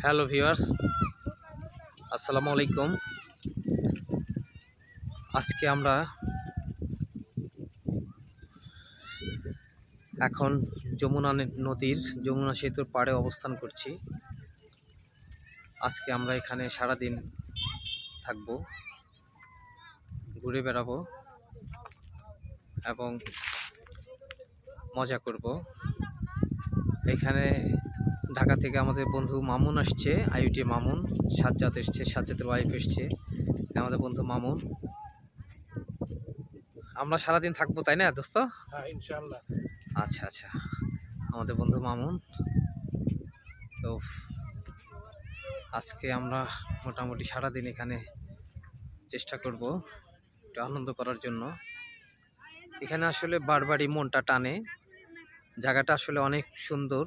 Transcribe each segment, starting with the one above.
Hello viewers, আসসালামু আলাইকুম। আজকে আমরা এখন যমুনা নদীর যমুনা সেতুর পাড়ে অবস্থান করছি। আজকে আমরা এখানে সারাদিন থাকবো, ঘুরে বেড়াবো এবং মজা করব। এখানে ঢাকা থেকে আমাদের বন্ধু মামুন আসছে, আইউটি মামুন, সাজ্জাদ এসছে, সাজ্জাদের ওয়াইফ এসছে, আমাদের বন্ধু মামুন। আমরা সারাদিন থাকবো, তাই না দোস্ত? হ্যাঁ, ইনশাআল্লাহ। আচ্ছা আচ্ছা, আমাদের বন্ধু মামুন। তো আজকে আমরা মোটামুটি সারাদিন এখানে চেষ্টা করব একটু আনন্দ করার জন্য। এখানে আসলে বারবারই মনটা টানে, জায়গাটা আসলে অনেক সুন্দর,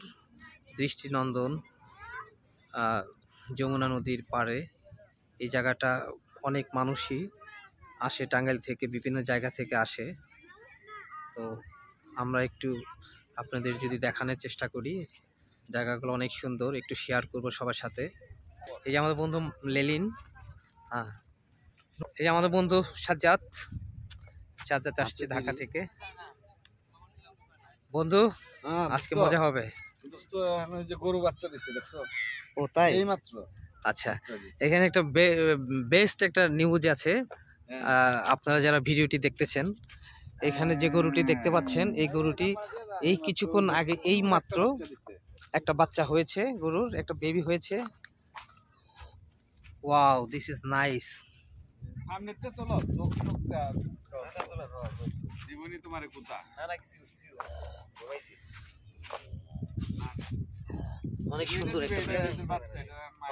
দৃষ্টিনন্দন। যমুনা নদীর পাড়ে এই জায়গাটা অনেক মানুষই আসে, টাঙ্গাইল থেকে বিভিন্ন জায়গা থেকে আসে। তো আমরা একটু আপনাদের যদি দেখানোর চেষ্টা করি, জায়গাগুলো অনেক সুন্দর, একটু শেয়ার করব সবার সাথে। এই যে আমাদের বন্ধু লেলিন, হ্যাঁ, এই যে আমাদের বন্ধু সাজ্জাদ আসছে ঢাকা থেকে। বন্ধু, আজকে মজা হবে। যে গরু বাচ্চা দিচ্ছে দেখছো? ও তাই? এই মাত্র। আচ্ছা, এখানে একটা বেস্ট একটা নিউজ আছে। আপনারা যারা ভিডিওটি দেখতেছেন, এখানে যে গরুটি দেখতে পাচ্ছেন, এই গরুটি এই কিছুক্ষণ আগে এই মাত্র একটা বাচ্চা হয়েছে, গরুর একটা বেবি হয়েছে। Wow, this is nice. সামনেতে চলো, চোখ চোখ জীবনী তোমারে কোথা না কিছু অনেক সুন্দর একটা বেবি,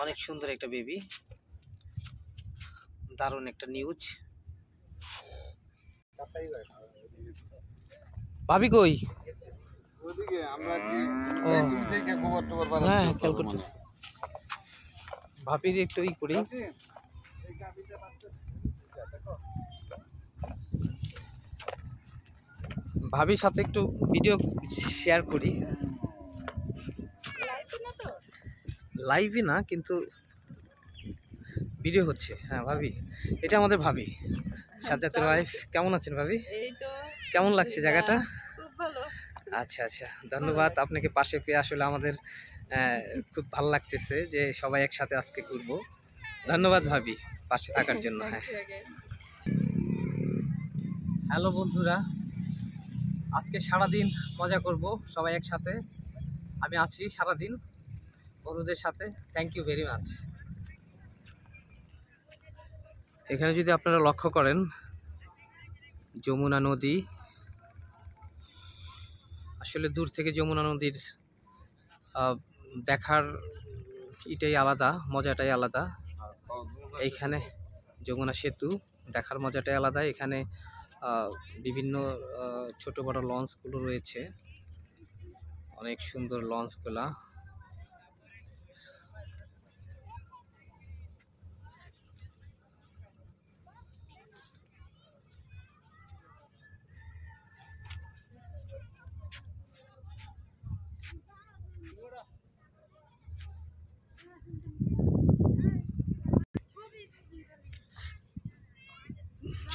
অনেক সুন্দর একটা বেবি, দারুণ একটা নিউজ। ভাবি কই? ওদিকে আমরা কি ও, তুমি দেখে গোবর টোবর বানাচ্ছো? হ্যাঁ, খেয়াল করতেছি। ভাবির একটু ই করি। ভাবির সাথে একটু ভিডিও শেয়ার করি। লাইভই না, কিন্তু ভিডিও হচ্ছে। হ্যাঁ ভাবি, এটা আমাদের ভাবি, সাজ্জাদের ওয়াইফ। কেমন আছেন ভাবি? কেমন লাগছে জায়গাটা? খুব ভালো। আচ্ছা আচ্ছা, ধন্যবাদ। আপনাকে পাশে পেয়ে আসলে আমাদের খুব ভালো লাগতেছে যে সবাই একসাথে আজকে ঘুরবো। ধন্যবাদ ভাবি পাশে থাকার জন্য। হ্যাঁ, হ্যালো বন্ধুরা, আজকে সারাদিন মজা করব সবাই একসাথে। আমি আছি সারাদিন বন্ধুদের সাথে। Thank you very much. এখানে যদি আপনারা লক্ষ্য করেন, যমুনা নদী, আসলে দূর থেকে যমুনা নদীর দেখার এটাই আলাদা, মজাটাই আলাদা। এইখানে যমুনা সেতু দেখার মজাটাই আলাদা। এখানে বিভিন্ন ছোট বড় লঞ্চগুলো রয়েছে, অনেক সুন্দর লঞ্চগুলা।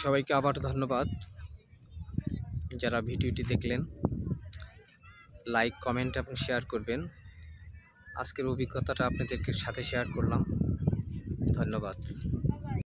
সবাইকে আবার ধন্যবাদ যারা ভিডিওটি দেখলেন। লাইক, কমেন্ট এবং শেয়ার করবেন। আজকের অভিজ্ঞতাটা আপনাদেরকে সাথে শেয়ার করলাম। ধন্যবাদ।